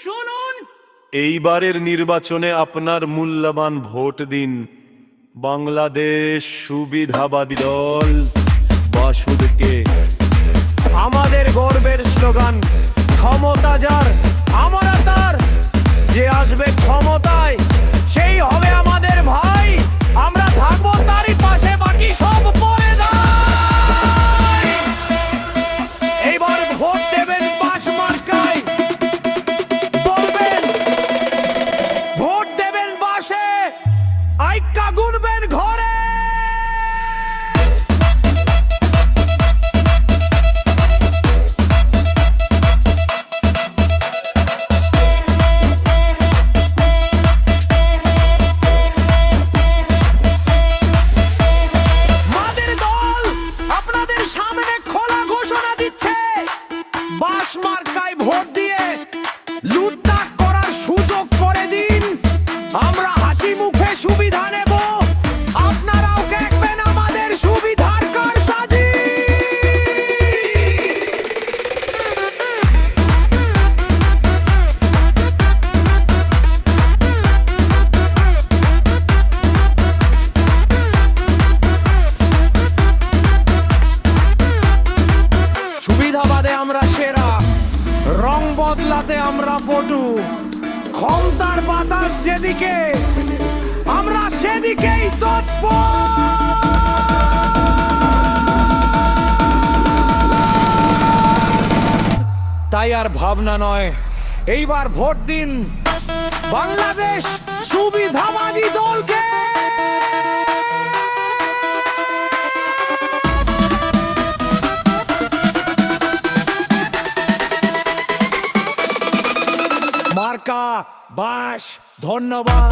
শুনুন, এইবারের নির্বাচনে আপনার মূল্যবান ভোট দিন বাংলাদেশ সুবিধাবাদী দল বাসুদকে। আমাদের গর্বের স্লোগান ক্ষমতা যার আমরা তার, যে আসবে ক্ষমতায় সেই হবে আমাদের ভাই, আমরা থাকবো তারই পাশে, বাকি সব পরে যায়। এইবার ভোট দেবেন বাস মার্কায়, বলবেন ভোট দেবেন বাসে, আইক্কা গুনবেন ঘরে। মাদের দল আপনাদের সামনে খোলা ঘোষণা দিচ্ছে, বাস মার্কায় ভোট দিয়ে লুটপাট করার সুযোগ করে দিন। আমরা হাসি মুখে সুবিধা নেব, আপনারাও দেখবেন আমাদের সুবিধার কারসাজি। সুবিধাবাদে আমরা সেরা, রং বদলাতে আমরা পটু, ক্ষমতার বাতাস যেদিকে আমরা সেদিকেই তৎপর। তাই আর ভাবনা নয়, এইবার ভোট দিন বাংলাদেশ সুবিধাবাদী দলকে। মার্কা বাস, ধন্যবাদ।